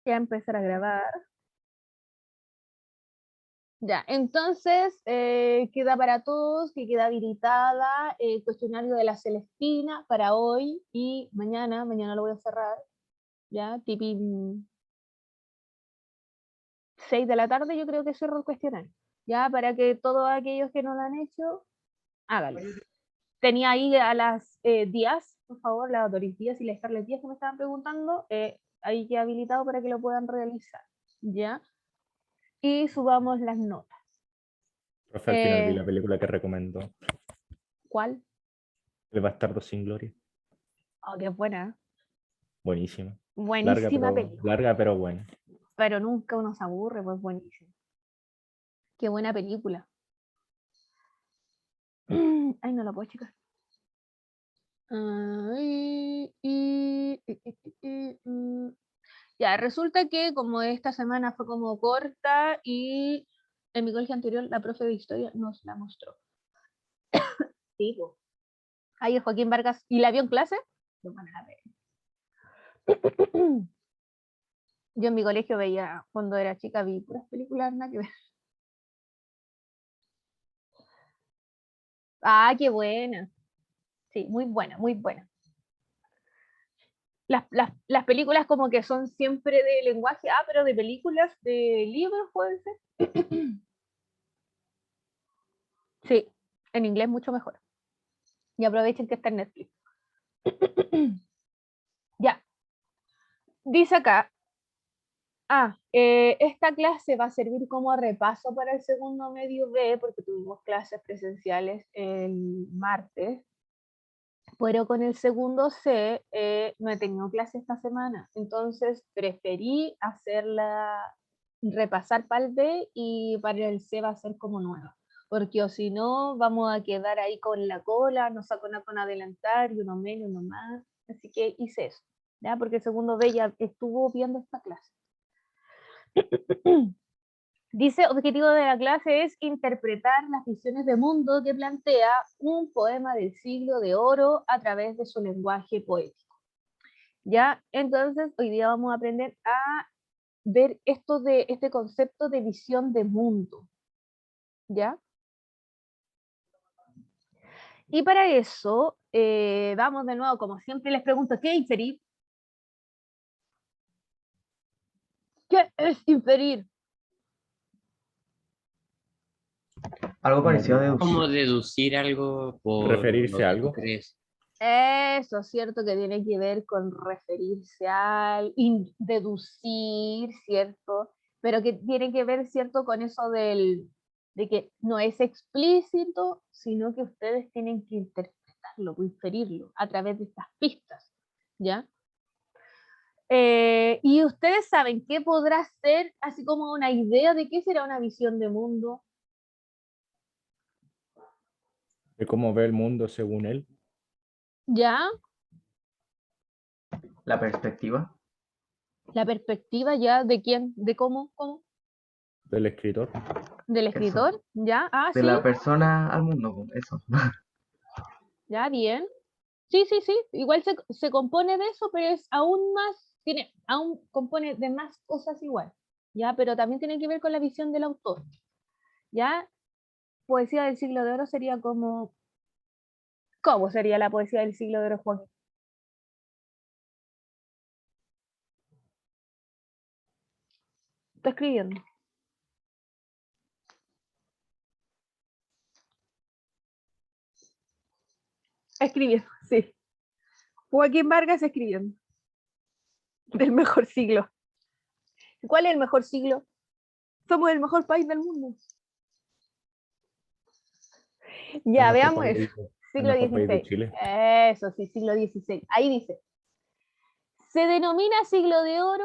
Ya empezar a grabar. Ya, entonces queda para todos que queda habilitada el cuestionario de la Celestina para hoy y mañana lo voy a cerrar, ya, tipo 6 de la tarde yo creo que cierro el cuestionario, ya, para que todos aquellos que no lo han hecho, háganlo. Tenía ahí a las Díaz, por favor, la Doris Díaz y la Scarlett Díaz que me estaban preguntando, ahí queda habilitado para que lo puedan realizar, ya, y subamos las notas. Profe, al final vi la película que recomendó. ¿Cuál? El Bastardo sin Gloria. Oh, qué buena. Buenísima. Buenísima película. Larga pero buena. Pero nunca uno se aburre, pues buenísimo. Qué buena película. Ay, no la puedo, chicas. Ya, resulta que como esta semana fue como corta y en mi colegio anterior la profe de historia nos la mostró. Sí, pues. Ahí es Joaquín Vargas. ¿Y la vio en clase? Lo van a ver. Yo en mi colegio veía, cuando era chica, vi puras películas, nada que ver. Ah, qué buena. Sí, muy buena, muy buena. Las películas como que son siempre de lenguaje, pero de películas, de libros, puede ser. Sí, en inglés mucho mejor. Y aprovechen que está en Netflix. Ya, dice acá, esta clase va a servir como repaso para el segundo medio B, porque tuvimos clases presenciales el martes, pero con el segundo C no he tenido clase esta semana, entonces preferí hacerla, repasar para el B y para el C va a ser como nueva, porque o si no vamos a quedar ahí con la cola, nos sacan con adelantar y uno menos, uno más, así que hice eso, ¿ya? Porque el segundo B ya estuvo viendo esta clase. Dice, objetivo de la clase es interpretar las visiones de mundo que plantea un poema del siglo de oro a través de su lenguaje poético. ¿Ya? Entonces, hoy día vamos a aprender a ver esto de este concepto de visión de mundo. ¿Ya? Y para eso, vamos de nuevo, como siempre les pregunto, ¿qué es inferir? ¿Qué es inferir? Algo parecido a deducir. Como deducir algo por Referirse lo a que tú algo. crees. Eso es cierto que tiene que ver con referirse al, deducir, ¿cierto? Pero que tiene que ver, ¿cierto? Con eso de que no es explícito, sino que ustedes tienen que interpretarlo, inferirlo a través de estas pistas, ¿ya? Y ustedes saben qué podrá ser, así como una idea de qué será una visión de mundo. De cómo ve el mundo según él. ¿Ya? La perspectiva. La perspectiva ya de quién, de cómo, Del escritor. del Eso. escritor, ¿ya? De Sí. la persona al mundo, eso. Ya, bien. Sí, sí, sí. Igual se compone de eso, pero es aún más, aún compone de más cosas igual. Ya, pero también tiene que ver con la visión del autor. Ya, poesía del siglo de oro sería como, ¿cómo sería la poesía del siglo de oro, Juan? Está escribiendo. Escribiendo, sí. Joaquín Vargas escribiendo. Del mejor siglo. ¿Cuál es el mejor siglo? Somos el mejor país del mundo. Ya, veamos eso. El Siglo mejor país de XVI. Chile. Eso, sí, siglo XVI. Ahí dice. Se denomina siglo de oro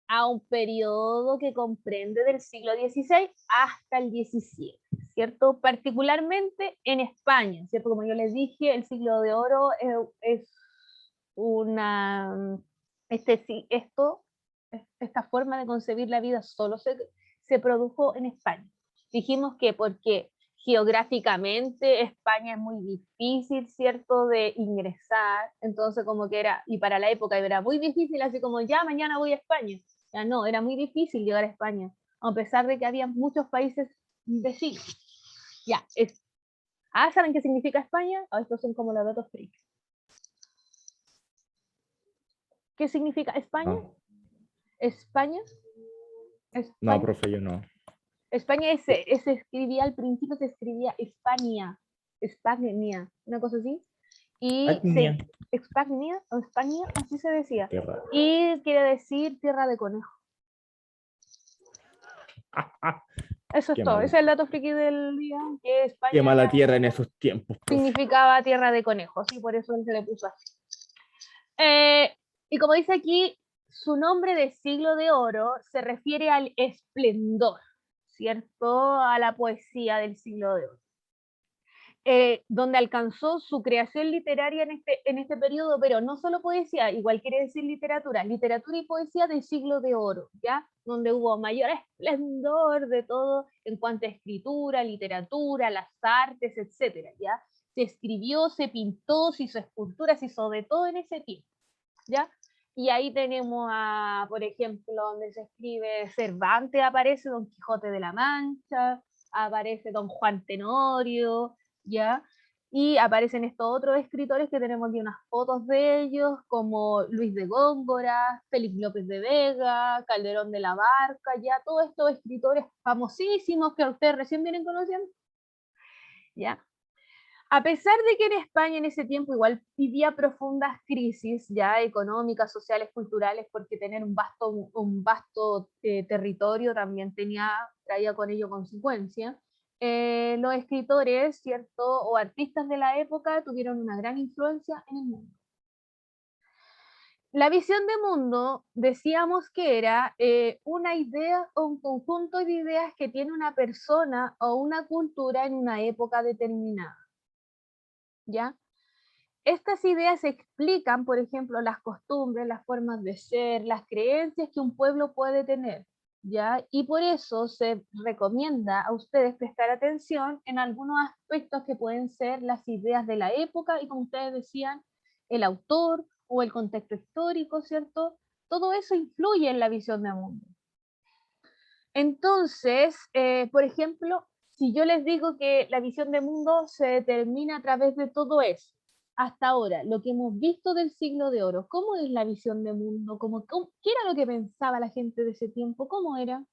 a un periodo que comprende del siglo XVI hasta el XVII, ¿cierto? Particularmente en España, ¿cierto? Como yo les dije, el siglo de oro es una, esta forma de concebir la vida solo se produjo en España. Dijimos que porque geográficamente España es muy difícil, ¿cierto?, de ingresar, entonces como que era, y para la época era muy difícil, así como ya mañana voy a España, Ya no, era muy difícil llegar a España, a pesar de que había muchos países vecinos. Ya, ¿saben qué significa España? Estos son como los datos freak. ¿Qué significa España? No, España. no, España. profe, yo no. España se escribía, al principio se escribía España, una cosa así. Y España. España, o España, así se decía. Qué raro. Y quiere decir tierra de conejo. Eso es Qué todo, mal. ese es el dato friki del día, que España Qué mala tierra en esos tiempos, profe. significaba tierra de conejos, y por eso él se le puso así. Y como dice aquí, su nombre de siglo de oro se refiere al esplendor, ¿cierto? A la poesía del siglo de oro. Donde alcanzó su creación literaria en este periodo, pero no solo poesía, igual quiere decir literatura y poesía del siglo de oro, ¿ya? Donde hubo mayor esplendor de todo en cuanto a escritura, literatura, las artes, etcétera, ¿ya? Se escribió, se pintó, se hizo esculturas, se hizo de todo en ese tiempo, ¿ya? Y ahí tenemos por ejemplo, donde se escribe Cervantes, aparece Don Quijote de la Mancha, aparece Don Juan Tenorio, ¿ya? Y aparecen estos otros escritores que tenemos aquí unas fotos de ellos, como Luis de Góngora, Félix López de Vega, Calderón de la Barca, ya todos estos escritores famosísimos que ustedes recién vienen conociendo, ¿ya? A pesar de que en España en ese tiempo igual vivía profundas crisis ya económicas, sociales, culturales, porque tener un vasto territorio también traía con ello consecuencias, los escritores, ¿cierto? O artistas de la época tuvieron una gran influencia en el mundo. La visión de mundo, decíamos que era una idea o un conjunto de ideas que tiene una persona o una cultura en una época determinada. ¿Ya? Estas ideas explican, por ejemplo, las costumbres, las formas de ser, las creencias que un pueblo puede tener, ¿ya? Y por eso se recomienda a ustedes prestar atención en algunos aspectos que pueden ser las ideas de la época y, como ustedes decían, el autor o el contexto histórico, ¿cierto? Todo eso influye en la visión de mundo. Entonces, por ejemplo, si yo les digo que la visión de mundo se determina a través de todo eso, hasta ahora, lo que hemos visto del siglo de oro, ¿cómo es la visión de mundo? ¿Qué era lo que pensaba la gente de ese tiempo? ¿Cómo era?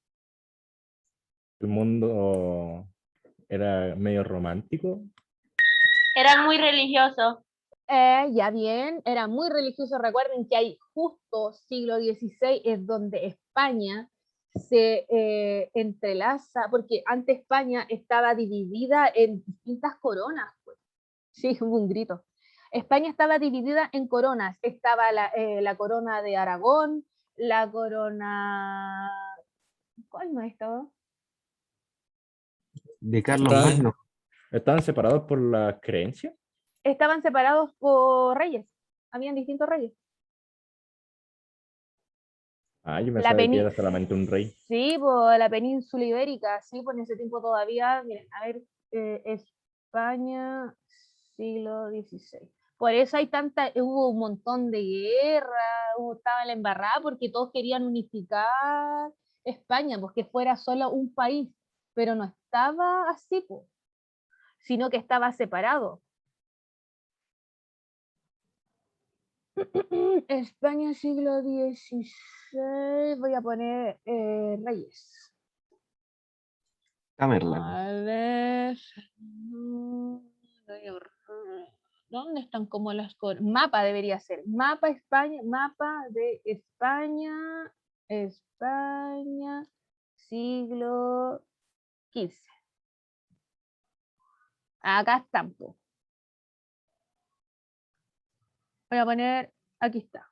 El mundo era medio romántico. Era muy religioso. Ya bien, era muy religioso. Recuerden que hay justo siglo XVI es donde España se entrelaza, porque antes España estaba dividida en distintas coronas. Pues. Sí, hubo un grito. España estaba dividida en coronas. Estaba la corona de Aragón, la corona... ¿Cuál más estaba? De Carlos Está- Magno. ¿Estaban separados por las creencias? Estaban separados por reyes. Habían distintos reyes. Ah, yo La pensaba que era solamente un rey. Sí, por la península ibérica, sí, por ese tiempo todavía, miren, a ver, España, siglo XVI. Por eso hubo un montón de guerra, estaba la embarrada porque todos querían unificar España, pues que fuera solo un país, pero no estaba así, pues, sino que estaba separado. España, siglo XVI, voy a poner reyes. Tamerlán. A ver. ¿Dónde están como las cosas? Mapa debería ser. Mapa España, mapa de España, España, siglo XV. Acá están. Po. Voy a poner, aquí está.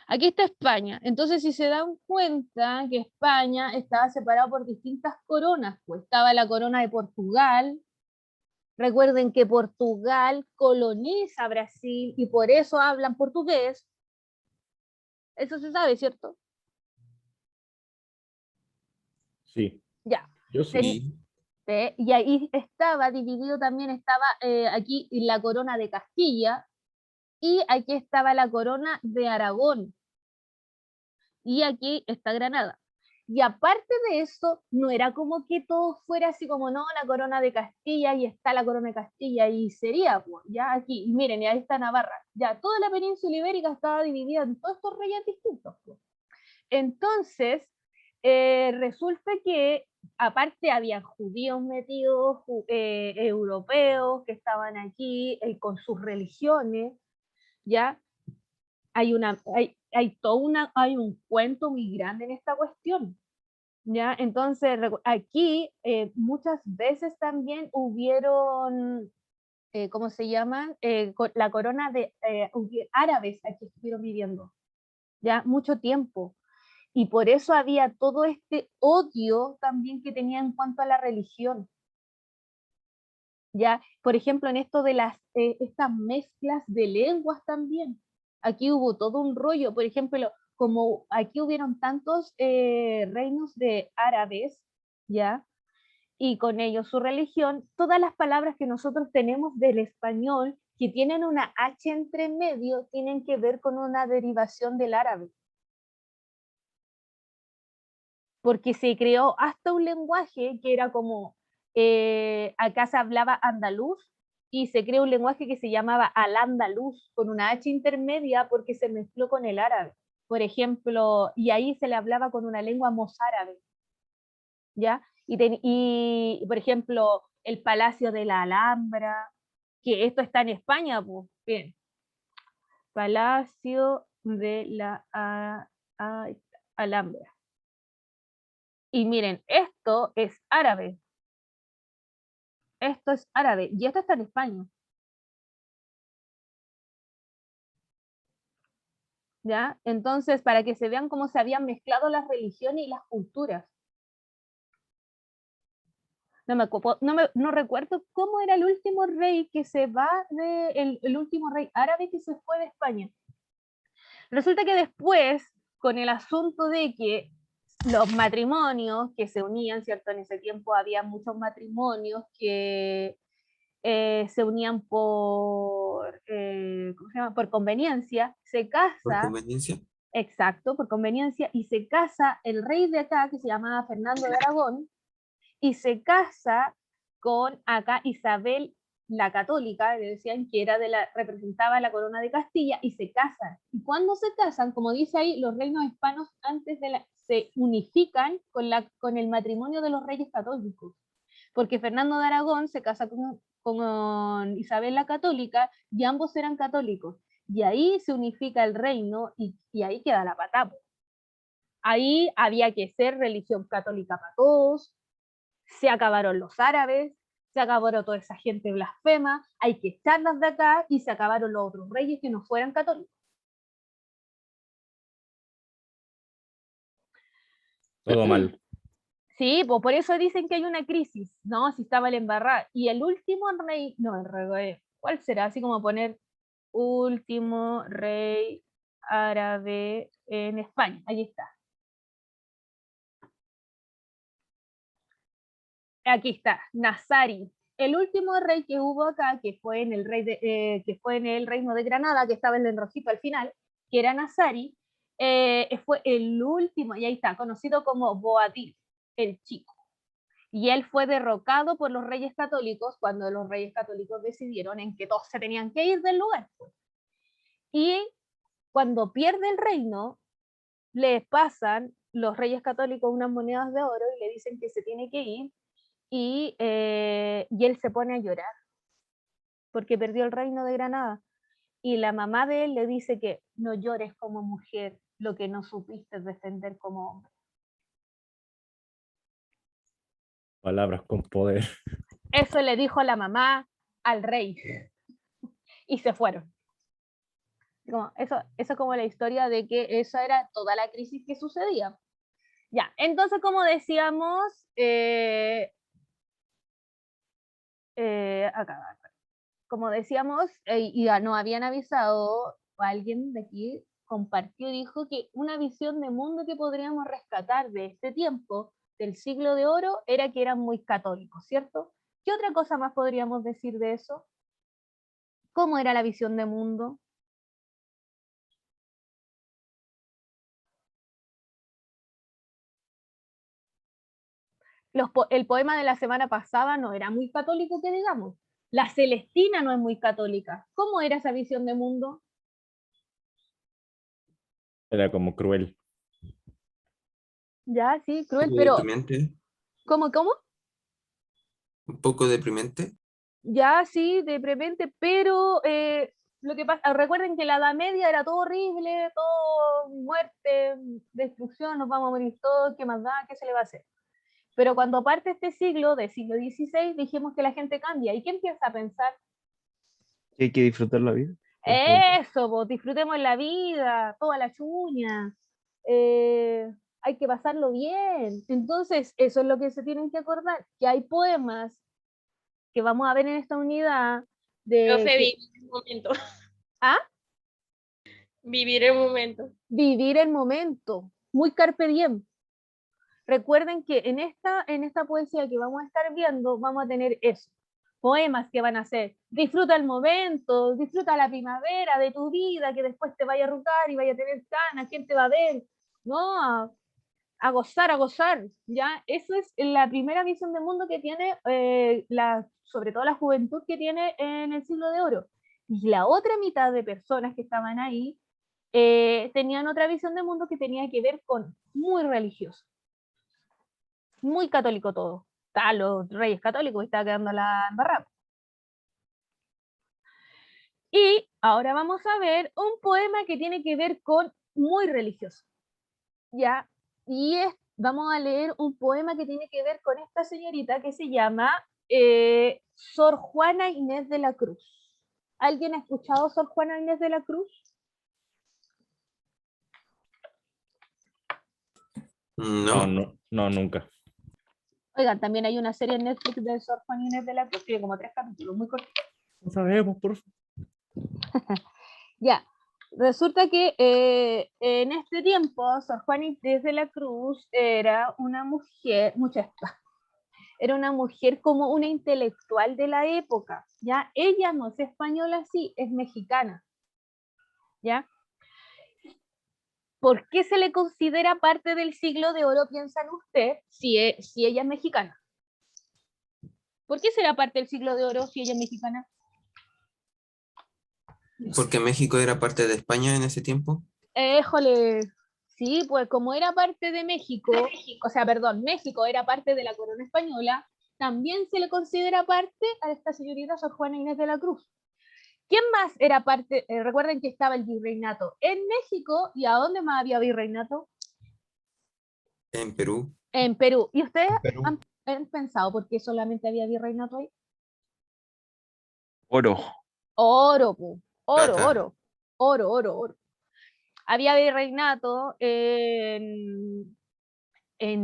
Aquí está España. Entonces, si se dan cuenta que España estaba separado por distintas coronas, pues estaba la corona de Portugal. Recuerden que Portugal coloniza Brasil y por eso hablan portugués. Eso se sabe, ¿cierto? Sí. Ya. Yo sí. Y ahí estaba dividido también, estaba aquí la corona de Castilla y aquí estaba la corona de Aragón. y aquí está Granada. Y aparte de eso, no era como que todo fuera así como, no, la corona de Castilla, y está la corona de Castilla, y sería, pues, ya aquí, y miren, y ahí está Navarra. Ya toda la península ibérica estaba dividida en todos estos reyes distintos, pues. Entonces, resulta que aparte había judíos metidos, europeos que estaban aquí con sus religiones, ¿ya? Hay un cuento muy grande en esta cuestión, ¿ya? Entonces, aquí muchas veces también hubieron, ¿cómo se llaman? La corona de árabes aquí estuvieron viviendo, ¿ya? Mucho tiempo. Y por eso había todo este odio también que tenía en cuanto a la religión. Ya, por ejemplo, en esto de estas mezclas de lenguas también. Aquí hubo todo un rollo, por ejemplo, como aquí hubieron tantos reinos de árabes, ¿ya? Y con ellos su religión, todas las palabras que nosotros tenemos del español que tienen una H entre medio tienen que ver con una derivación del árabe. Porque se creó hasta un lenguaje que era como, acá se hablaba andaluz, y se creó un lenguaje que se llamaba al-andaluz, con una H intermedia porque se mezcló con el árabe, por ejemplo, y ahí se le hablaba con una lengua mozárabe, ¿ya? Y, por ejemplo, el Palacio de la Alhambra, que esto está en España, pues, bien, Palacio de la Alhambra. Y miren, esto es árabe. Esto es árabe. Y esto está en España. ¿Ya? Entonces, para que se vean cómo se habían mezclado las religiones y las culturas. No recuerdo cómo era el último rey que se va el último rey árabe que se fue de España. Resulta que después, con el asunto de que los matrimonios que se unían, ¿cierto? En ese tiempo había muchos matrimonios que se unían ¿cómo se llama? Por conveniencia, se casa. ¿Por conveniencia? Exacto, por conveniencia, y se casa el rey de acá, que se llamaba Fernando de Aragón, y se casa con acá Isabel la Católica, le decían que representaba la corona de Castilla, y se casan. Y cuando se casan, como dice ahí, los reinos hispanos se unifican con el matrimonio de los reyes católicos, porque Fernando de Aragón se casa con Isabel la Católica, y ambos eran católicos. Y ahí se unifica el reino, y ahí queda la patata. Ahí había que ser religión católica para todos, se acabaron los árabes, se acabaron toda esa gente blasfema, hay que echarlas de acá, y se acabaron los otros reyes que no fueran católicos. Todo mal. Sí, pues por eso dicen que hay una crisis, ¿no? Si estaba el embarrado. Y el último rey, no, el rey, ¿cuál será? Así como poner último rey árabe en España. Ahí está. Aquí está, Nazari. El último rey que hubo acá, que fue en el reino de Granada, que estaba en el rojito al final, que era Nazari, fue el último, y ahí está, conocido como Boabdil, el chico. Y él fue derrocado por los reyes católicos cuando los reyes católicos decidieron en que todos se tenían que ir del lugar. Y cuando pierde el reino, le pasan los reyes católicos unas monedas de oro y le dicen que se tiene que ir, y él se pone a llorar porque perdió el reino de Granada. Y la mamá de él le dice que no llores como mujer lo que no supiste defender como hombre. Palabras con poder. Eso le dijo la mamá al rey. Y se fueron. Eso es como la historia de que esa era toda la crisis que sucedía. Ya, entonces como decíamos, acá, como decíamos, y nos habían avisado, alguien de aquí compartió y dijo que una visión de mundo que podríamos rescatar de este tiempo, del siglo de oro, era que eran muy católicos, ¿cierto? ¿Qué otra cosa más podríamos decir de eso? ¿Cómo era la visión de mundo? El poema de la semana pasada no era muy católico, que digamos. La Celestina no es muy católica. ¿Cómo era esa visión de mundo? Era como cruel. Ya, sí, Un cruel, poco pero deprimente. ¿cómo? Un poco deprimente. Ya, sí, deprimente, pero lo que pasa, recuerden que la Edad Media era todo horrible, todo muerte, destrucción, nos vamos a morir todos, ¿qué más da? ¿Qué se le va a hacer? Pero cuando parte este siglo, del siglo XVI, dijimos que la gente cambia. ¿Y qué empieza a pensar? Que hay que disfrutar la vida. Eso, pues, disfrutemos la vida, toda la chuña, hay que pasarlo bien. Entonces, eso es lo que se tienen que acordar, que hay poemas que vamos a ver en esta unidad de... Profe, vivir el momento. ¿Ah? Vivir el momento. Vivir el momento, muy carpe diem. Recuerden que en esta poesía que vamos a estar viendo, vamos a tener eso. Poemas que van a ser, disfruta el momento, disfruta la primavera de tu vida, que después te vaya a arrugar y vaya a tener ganas, ¿quién te va a ver? No, a gozar, ¿ya? Eso es la primera visión del mundo que tiene, sobre todo la juventud que tiene en el siglo de oro. Y la otra mitad de personas que estaban ahí tenían otra visión del mundo que tenía que ver con muy religioso, muy católico todo. Estaban los reyes católicos, estaba quedando la embarrada. Y ahora vamos a ver un poema que tiene que ver con muy religioso, ¿ya? Y vamos a leer un poema que tiene que ver con esta señorita que se llama Sor Juana Inés de la Cruz. ¿Alguien ha escuchado Sor Juana Inés de la Cruz? No. No, nunca. Oigan, también hay una serie en Netflix de Sor Juana Inés de la Cruz, tiene como 3 capítulos, muy cortos. No sabemos, por favor. Ya, resulta que en este tiempo Sor Juana Inés de la Cruz era una mujer, era una mujer como una intelectual de la época, ¿ya? Ella no es española, sí, es mexicana, ¿ya? ¿Por qué se le considera parte del siglo de oro, piensan ustedes, si ella es mexicana? ¿Por qué será parte del siglo de oro si ella es mexicana? Porque México era parte de España en ese tiempo. Éjole, sí, pues como era parte de México, o sea, perdón, México era parte de la corona española, también se le considera parte a esta señorita Sor Juana Inés de la Cruz. ¿Quién más era parte? Recuerden que estaba el virreinato en México, ¿y a dónde más había virreinato? En Perú. En Perú. ¿Y ustedes Perú. han pensado por qué solamente había virreinato ahí? Oro. Oro, pu. Plata. Oro. Había virreinato en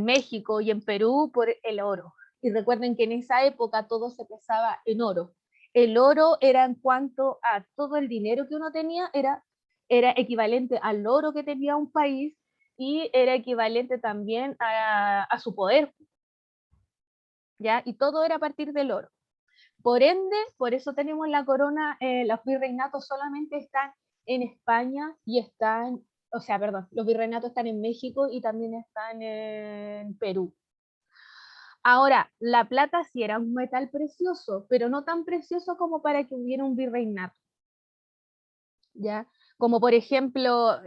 México y en Perú por el oro. Y recuerden que en esa época todo se pesaba en oro. El oro era en cuanto a todo el dinero que uno tenía, era equivalente al oro que tenía un país y era equivalente también a su poder, ¿ya? Y todo era a partir del oro. Por ende, por eso tenemos la corona, los virreinatos solamente están en España y están, o sea, perdón, los virreinatos están en México y también están en Perú. Ahora, la plata sí era un metal precioso, pero no tan precioso como para que hubiera un virreinato. ¿Ya? Como por ejemplo,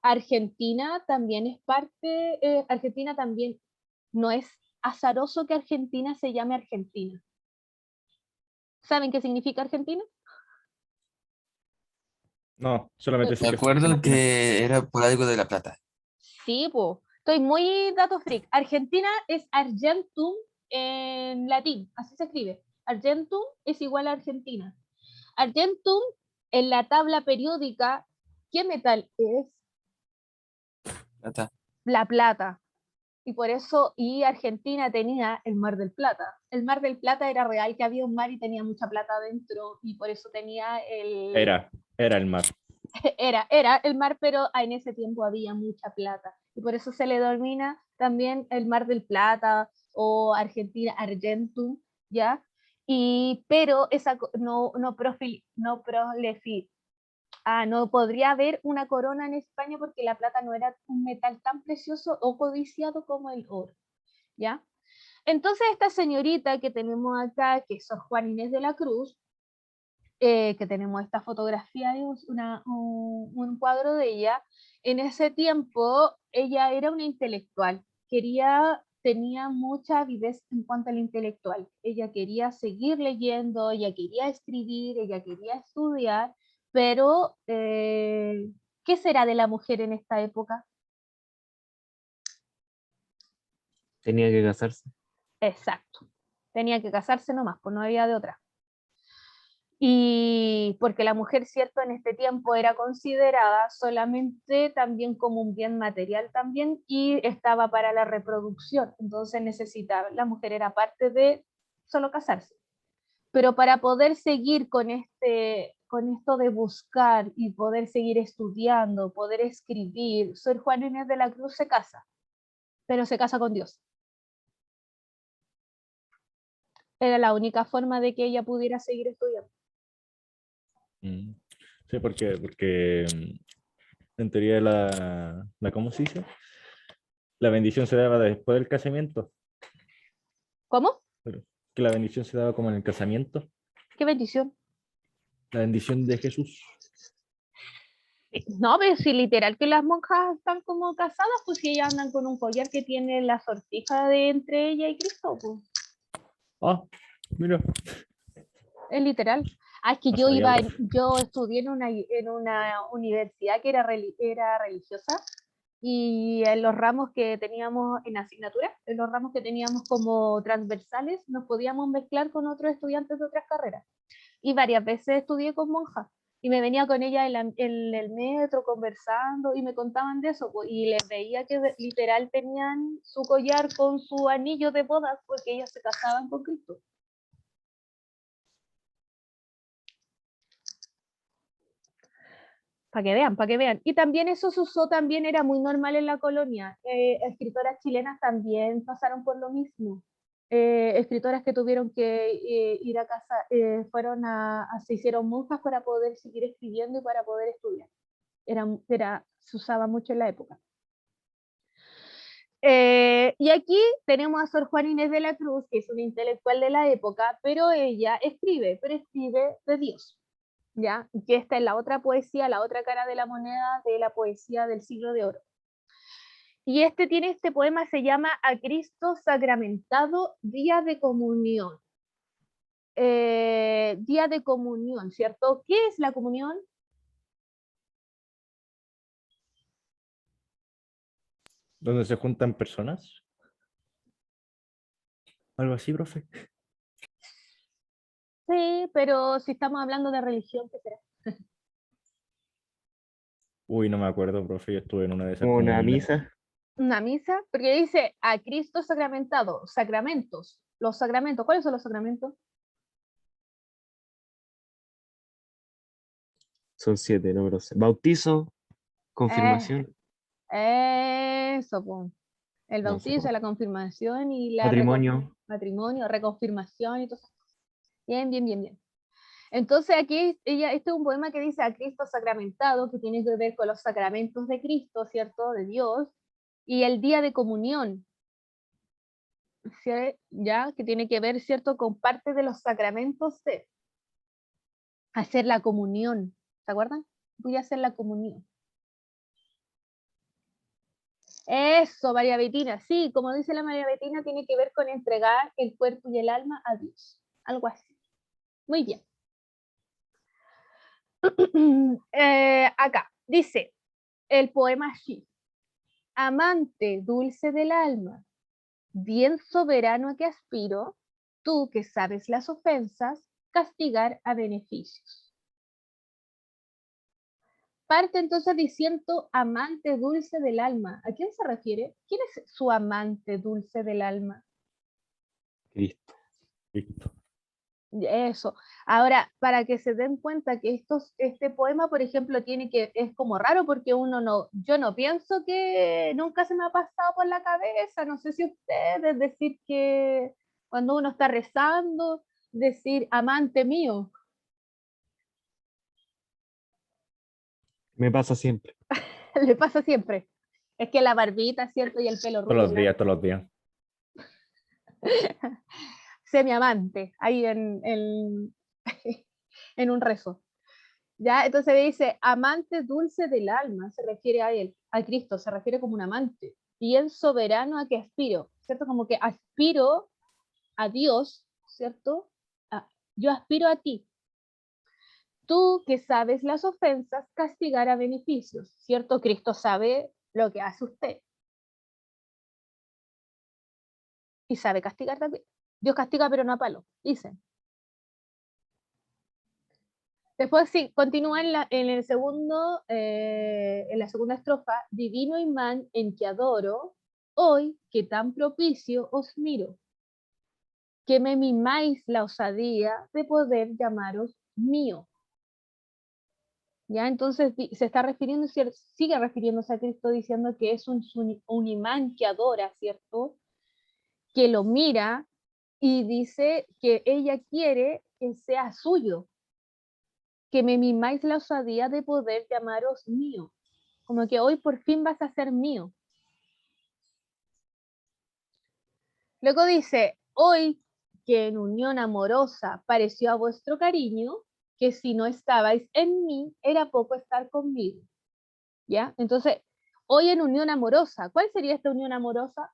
Argentina también es parte, Argentina también no es azaroso que Argentina se llame Argentina. ¿Saben qué significa Argentina? No, solamente sé Me que es acuerdo Argentina. que era por algo de la plata. Sí, pues. Estoy muy dato freak. Argentina es Argentum en latín, así se escribe. Argentum es igual a Argentina. Argentum, en la tabla periódica, ¿qué metal es? Plata. La plata. Y por eso, y Argentina tenía el Mar del Plata. El Mar del Plata era real que había un mar y tenía mucha plata adentro, y por eso tenía Era el mar. era el mar, pero en ese tiempo había mucha plata. Y por eso se le denomina también el Mar del Plata o Argentina, Argentum, ¿ya? Pero esa no no podría haber una corona en España porque la plata no era un metal tan precioso o codiciado como el oro, ¿ya? Entonces esta señorita que tenemos acá, que es Sor Juana Inés de la Cruz, que tenemos esta fotografía de un cuadro de ella, en ese tiempo ella era una intelectual, tenía mucha avidez en cuanto al intelectual, ella quería seguir leyendo, ella quería escribir, ella quería estudiar, pero ¿qué será de la mujer en esta época? Tenía que casarse. Exacto, tenía que casarse nomás, pues no había de otra. Y porque la mujer, cierto, en este tiempo era considerada solamente también como un bien material también y estaba para la reproducción, entonces necesitaba, la mujer era parte de solo casarse. Pero para poder seguir con esto de buscar y poder seguir estudiando, poder escribir, Sor Juana Inés de la Cruz se casa, pero se casa con Dios. Era la única forma de que ella pudiera seguir estudiando. Sí, porque en teoría ¿cómo se dice? La bendición se daba después del casamiento. ¿Cómo? Que la bendición se daba como en el casamiento. ¿Qué bendición? La bendición de Jesús. No, pero si literal que las monjas están como casadas, pues si ellas andan con un collar que tiene la sortija de entre ella y Cristo, pues. Ah, mira. Es literal. Es que No yo sabía, profe. yo estudié en una universidad que era religiosa y en los ramos que teníamos en asignatura, en los ramos que teníamos como transversales, nos podíamos mezclar con otros estudiantes de otras carreras. Y varias veces estudié con monjas y me venía con ella en el metro conversando y me contaban de eso, pues, y les veía que literal tenían su collar con su anillo de bodas porque ellas se casaban con Cristo. Para que vean, para que vean. Y también eso se usó, también era muy normal en la colonia. Escritoras chilenas también pasaron por lo mismo. Escritoras que tuvieron que ir a casa, se hicieron monjas para poder seguir escribiendo y para poder estudiar. Se usaba mucho en la época. Y aquí tenemos a Sor Juana Inés de la Cruz, que es una intelectual de la época, pero ella escribe de Dios. ¿Ya? Y que esta es la otra poesía, la otra cara de la moneda de la poesía del siglo de oro. Y este poema se llama A Cristo Sacramentado, Día de Comunión. Día de Comunión, ¿cierto? ¿Qué es la comunión? ¿Dónde se juntan personas? Algo así, profe. Sí, pero si estamos hablando de religión, ¿qué será? Uy, no me acuerdo, profe. Yo estuve en una de esas Como como una muy lejos. misa. Una misa, porque dice a Cristo sacramentado, sacramentos. Los sacramentos, ¿cuáles son los sacramentos? Son 7, no, pero sé. Bautizo, confirmación, Eso, pues. El no sé bautizo, cómo. la confirmación y la Matrimonio. matrimonio, reconfirmación y todo eso. Bien, bien, bien, bien. Entonces aquí este es un poema que dice a Cristo sacramentado, que tiene que ver con los sacramentos de Cristo, ¿cierto? De Dios, y el día de comunión, ¿sí? Ya, que tiene que ver, ¿cierto? Con parte de los sacramentos de hacer la comunión, ¿se acuerdan? Voy a hacer la comunión. Eso, María Betina, sí, como dice la María Betina, tiene que ver con entregar el cuerpo y el alma a Dios, algo así. Muy bien. Acá dice el poema así: amante dulce del alma, bien soberano a que aspiro, tú que sabes las ofensas, castigar a beneficios. Parte entonces diciendo amante dulce del alma. ¿A quién se refiere? ¿Quién es su amante dulce del alma? Cristo. Listo. Eso. Ahora, para que se den cuenta que este poema, por ejemplo, es como raro porque yo no pienso que nunca se me ha pasado por la cabeza, no sé si ustedes, decir que cuando uno está rezando, decir amante mío. Me pasa siempre. Le pasa siempre. Es que la barbita, ¿cierto? Y el pelo Todos rubio. los días, todos los días. Semiamante, ahí en un rezo. ¿Ya? Entonces dice, amante dulce del alma, se refiere a él, a Cristo, se refiere como un amante. Y el soberano a que aspiro, ¿cierto? Como que aspiro a Dios, ¿cierto? Yo aspiro a ti. Tú que sabes las ofensas, castigar a beneficios, ¿cierto? Cristo sabe lo que hace usted. Y sabe castigar también. Dios castiga pero no a palo, dicen. Después sí, continúa en el segundo, en la segunda estrofa, divino imán en que adoro, hoy que tan propicio os miro, que me mimáis la osadía de poder llamaros mío. Ya, entonces se está refiriendo, sigue refiriéndose a Cristo diciendo que es un imán que adora, ¿cierto? Que lo mira y dice que ella quiere que sea suyo, que me mimáis la osadía de poder llamaros mío, como que hoy por fin vas a ser mío. Luego dice, hoy que en unión amorosa pareció a vuestro cariño, que si no estabais en mí, era poco estar conmigo. ¿Ya? Entonces, hoy en unión amorosa, ¿cuál sería esta unión amorosa?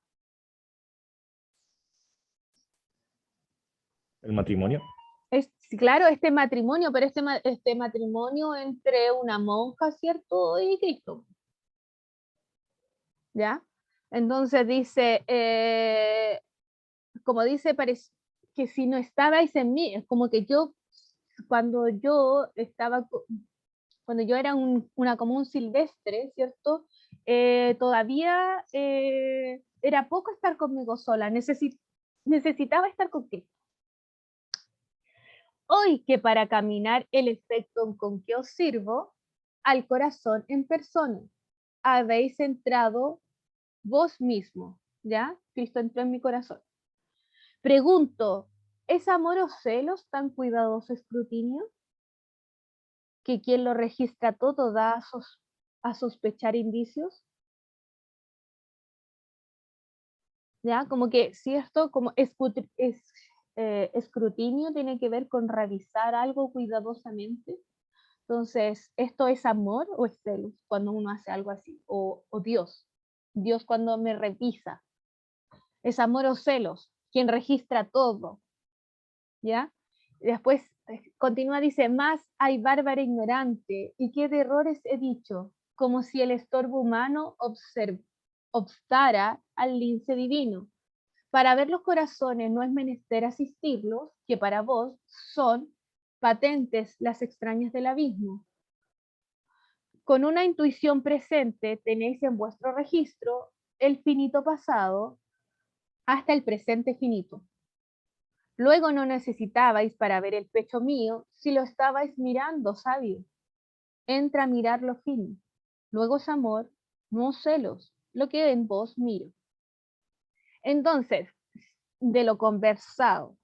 El matrimonio. Claro, este matrimonio, pero este matrimonio entre una monja, ¿cierto? Y Cristo. ¿Ya? Entonces dice, como dice, que si no estabais en mí, es como que cuando yo era como un silvestre, ¿cierto? Todavía era poco estar conmigo sola, necesitaba estar contigo. Hoy que para caminar el efecto con que os sirvo, al corazón en persona, habéis entrado vos mismo, ¿ya? Cristo entró en mi corazón. Pregunto, ¿es amor o celos tan cuidadoso escrutinio? Que quien lo registra todo da a sospechar indicios. ¿Ya? Como que si esto como escrutinio tiene que ver con revisar algo cuidadosamente. Entonces, ¿esto es amor o es celos cuando uno hace algo así? O Dios. Dios cuando me revisa. ¿Es amor o celos? Quien registra todo. ¿Ya? Después continúa, dice, más hay bárbara ignorante, y qué de errores he dicho, como si el estorbo humano obstara al lince divino. Para ver los corazones no es menester asistirlos, que para vos son patentes las extrañas del abismo. Con una intuición presente tenéis en vuestro registro el finito pasado hasta el presente finito. Luego no necesitabais para ver el pecho mío si lo estabais mirando, sabio. Entra a mirar lo fino. Luego es amor, no celos, lo que en vos miro. Entonces, de lo conversado,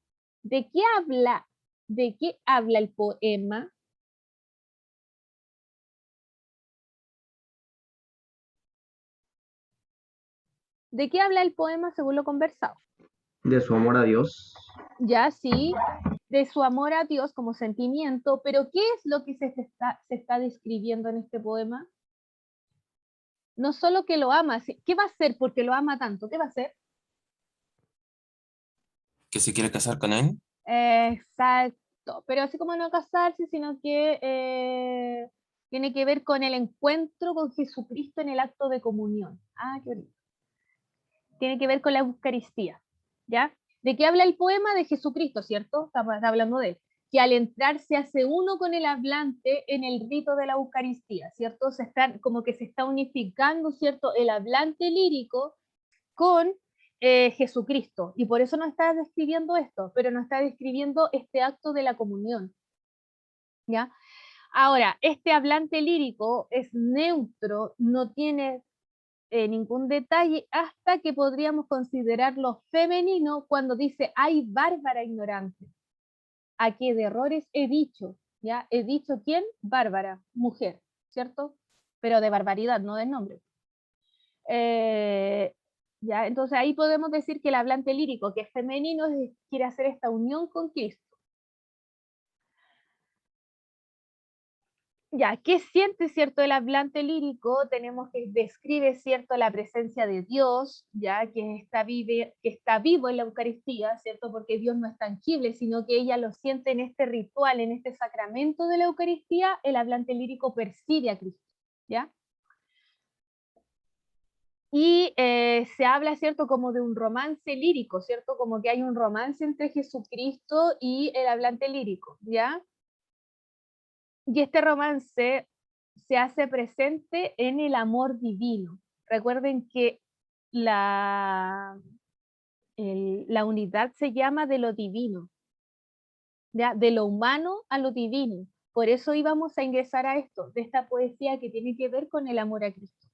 ¿de qué habla el poema? ¿De qué habla el poema según lo conversado? De su amor a Dios. Ya sí, de su amor a Dios como sentimiento, pero ¿qué es lo que se está describiendo en este poema? No solo que lo ama, ¿qué va a hacer porque lo ama tanto? ¿Qué va a hacer? ¿Que se quiere casar con él? Exacto, pero así como no casarse, sino que tiene que ver con el encuentro con Jesucristo en el acto de comunión. Ah, qué bonito. Tiene que ver con la Eucaristía, ¿ya? ¿De qué habla el poema? De Jesucristo, ¿cierto? Está hablando de él. Que al entrar se hace uno con el hablante en el rito de la Eucaristía, ¿cierto? Como que se está unificando, ¿cierto? El hablante lírico con Jesucristo. Y por eso no está describiendo esto, pero no está describiendo este acto de la comunión, ¿ya? Ahora, este hablante lírico es neutro, no tiene ningún detalle hasta que podríamos considerarlo femenino cuando dice, ay, bárbara ignorante. ¿A qué de errores he dicho? ¿Ya? ¿He dicho quién? Bárbara, mujer, ¿cierto? pero de barbaridad, no del nombre. Ya, entonces ahí podemos decir que el hablante lírico, que es femenino, quiere hacer esta unión con Cristo. Ya, ¿qué siente, cierto, el hablante lírico? Tenemos que describe, cierto, la presencia de Dios, ya, que está vivo en la Eucaristía, cierto, porque Dios no es tangible, sino que ella lo siente en este ritual, en este sacramento de la Eucaristía. El hablante lírico percibe a Cristo, ¿ya? Y se habla, cierto, como de un romance lírico, cierto, como que hay un romance entre Jesucristo y el hablante lírico, ¿ya? Y este romance se hace presente en el amor divino. Recuerden que la unidad se llama de lo divino, ¿ya? De lo humano a lo divino. Por eso íbamos a ingresar a esto, de esta poesía que tiene que ver con el amor a Cristo.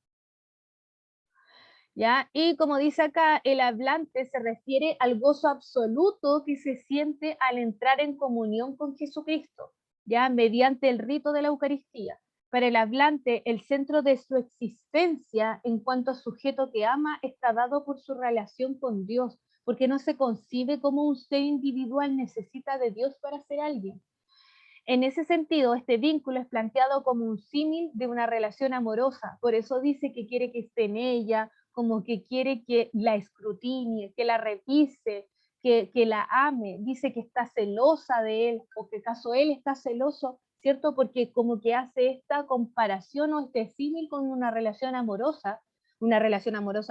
¿Ya? Y como dice acá, el hablante se refiere al gozo absoluto que se siente al entrar en comunión con Jesucristo, ya mediante el rito de la Eucaristía. Para el hablante, el centro de su existencia en cuanto a sujeto que ama está dado por su relación con Dios, porque no se concibe como un ser individual necesita de Dios para ser alguien. En ese sentido, este vínculo es planteado como un símil de una relación amorosa. Por eso dice que quiere que esté en ella, como que quiere que la escrutine, que la revise, que la ame. Dice que está celosa de él, o que acaso él está celoso, ¿cierto? Porque como que hace esta comparación o este símil con una relación amorosa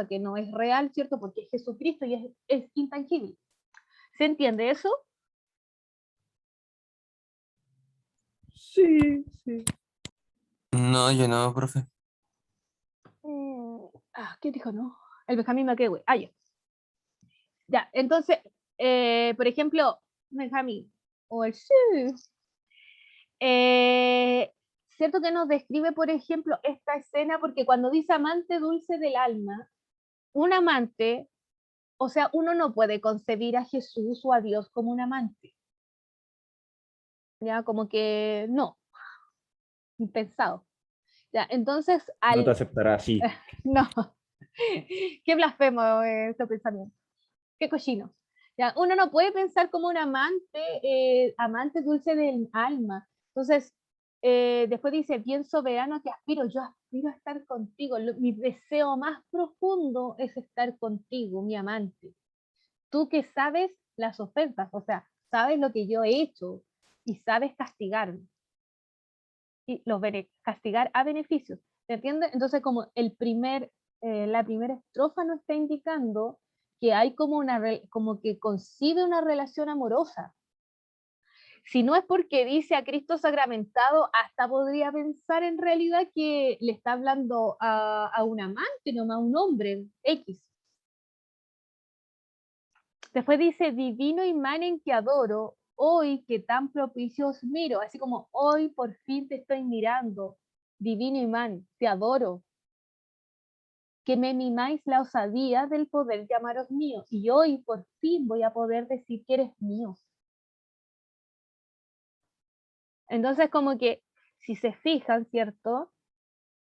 que no es real, ¿cierto? Porque es Jesucristo y es intangible. ¿Se entiende eso? Sí, sí. No, yo no, profe. ¿Qué dijo? No, el Benjamín Maquehue. Ya. Ya, entonces, por ejemplo, Benjamín, o el sí. Cierto que nos describe, por ejemplo, esta escena, porque cuando dice amante dulce del alma, un amante, o sea, uno no puede concebir a Jesús o a Dios como un amante. Ya, como que no, impensado. Ya, entonces, No te aceptará así. no, qué blasfemo este pensamiento, qué cochino. Ya, uno no puede pensar como un amante dulce del alma. Entonces, después dice, bien soberano que aspiro, yo aspiro a estar contigo. Mi deseo más profundo es estar contigo, mi amante. Tú que sabes las ofensas, o sea, sabes lo que yo he hecho y sabes castigarme. Y castigar a beneficios. ¿Se entiende? Entonces, como la primera estrofa nos está indicando que hay como que concibe una relación amorosa. Si no es porque dice a Cristo sacramentado, hasta podría pensar en realidad que le está hablando a un amante, no a un hombre X. Después dice, divino imán en que adoro, hoy que tan propicios miro, así como hoy por fin te estoy mirando, divino imán, te adoro, que me mimáis la osadía del poder llamaros mío, y hoy por fin voy a poder decir que eres mío. Entonces como que, si se fijan, ¿cierto?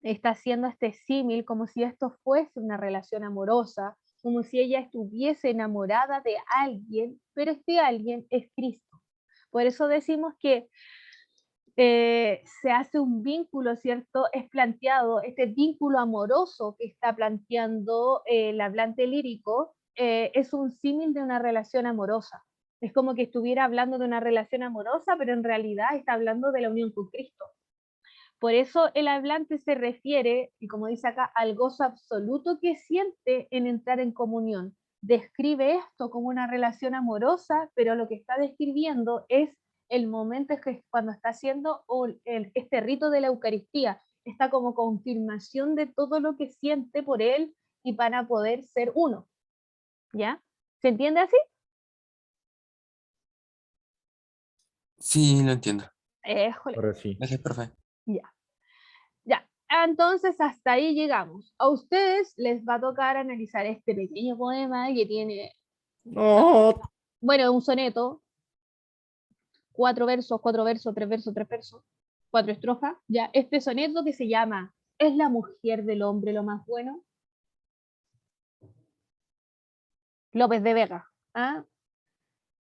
Está haciendo este símil como si esto fuese una relación amorosa, como si ella estuviese enamorada de alguien, pero este alguien es Cristo. Por eso decimos que se hace un vínculo, ¿cierto? Es planteado, este vínculo amoroso que está planteando el hablante lírico, es un símil de una relación amorosa. Es como que estuviera hablando de una relación amorosa, pero en realidad está hablando de la unión con Cristo. Por eso el hablante se refiere, y como dice acá, al gozo absoluto que siente en entrar en comunión. Describe esto como una relación amorosa, pero lo que está describiendo es el momento que cuando está haciendo este rito de la Eucaristía, está como confirmación de todo lo que siente por él y para poder ser uno. ¿Ya? ¿Se entiende así? Sí, lo entiendo. Ahora sí. Gracias, profe. Ya. Ya, entonces hasta ahí llegamos. A ustedes les va a tocar analizar este pequeño poema que tiene, No. bueno, un soneto, 4 versos, 3 versos, 3 versos, 4 estrofas. Ya, este soneto que se llama ¿Es la mujer del hombre lo más bueno? López de Vega. ¿Ah?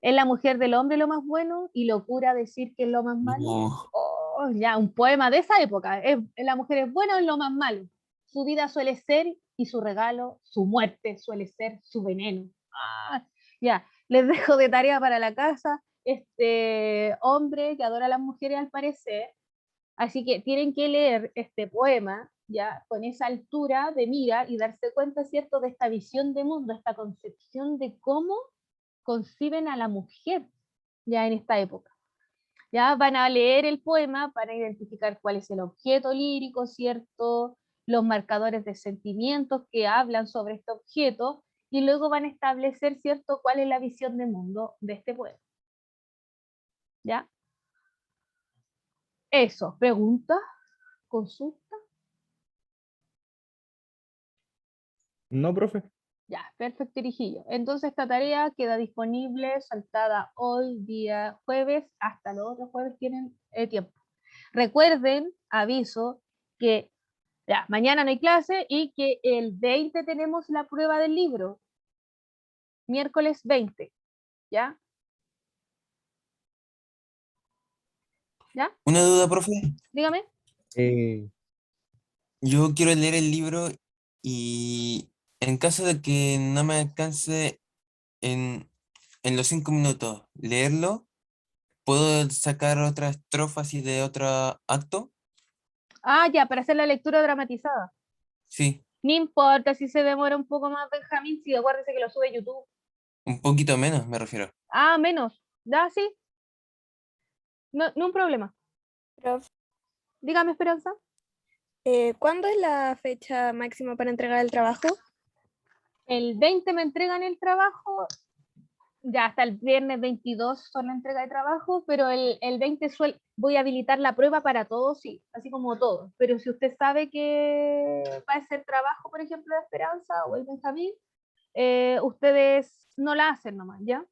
¿Es la mujer del hombre lo más bueno y locura decir que es lo más malo? No. Oh, ya, un poema de esa época. ¿La mujer es buena o es lo más malo? Su vida suele ser y su regalo, su muerte suele ser su veneno. Ah, ya, les dejo de tarea para la casa. Este hombre que adora a las mujeres al parecer. Así que tienen que leer este poema ya con esa altura de mira y darse cuenta, ¿cierto?, de esta visión de mundo, esta concepción de cómo conciben a la mujer ya en esta época. Ya van a leer el poema para identificar cuál es el objeto lírico, ¿cierto? Los marcadores de sentimientos que hablan sobre este objeto y luego van a establecer, ¿cierto?, cuál es la visión de mundo de este poema. ¿Ya? Eso, preguntas, consulta. No, profe. Ya, perfecto, Irijillo. Entonces esta tarea queda disponible, saltada hoy, día jueves, hasta los otros jueves tienen tiempo. Recuerden, aviso, que ya, mañana no hay clase y que el 20 tenemos la prueba del libro. Miércoles 20, ¿ya? ¿Ya? Una duda, profe. Dígame. Yo quiero leer el libro y en caso de que no me alcance en los 5 minutos leerlo, ¿puedo sacar otra estrofa así de otro acto? Ah, ya, para hacer la lectura dramatizada. Sí, No importa si se demora un poco más, Benjamín, si acuérdese que lo sube YouTube. un poquito menos, me refiero. Ah, menos. ¿Ya? Sí. No, no un problema. Prof, Dígame, Esperanza. ¿cuándo es la fecha máxima para entregar el trabajo? El 20 me entregan el trabajo, ya hasta el viernes 22 son la entrega de trabajo, pero el 20 voy a habilitar la prueba para todos, sí, así como todos. Pero si usted sabe que va a ser trabajo, por ejemplo, de Esperanza o el Benjamín, ustedes no la hacen nomás, ¿ya?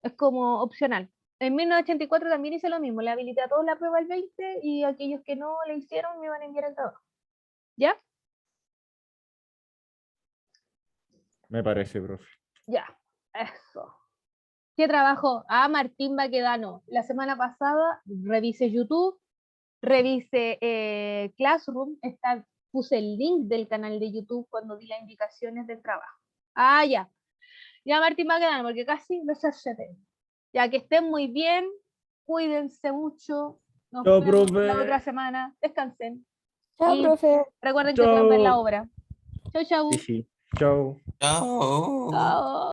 Es como opcional. En 1984 también hice lo mismo, le habilité a todos la prueba el 20 y aquellos que no le hicieron me van a enviar el trabajo. ¿Ya? Me parece, profe. Ya, eso. ¿Qué trabajo? Ah, Martín Baquedano. La semana pasada revise YouTube, revise Classroom, puse el link del canal de YouTube cuando di las indicaciones del trabajo. Ah, ya. Ya Martín Baquedano, porque casi no se hace. Ya que estén muy bien, cuídense mucho. Nos Chao, vemos profe. la otra semana. Descansen. Chao, Y profe. recuerden que pueden ver la Chao. obra. Chau, chau. Sí, sí. Chao. Chao. Chao.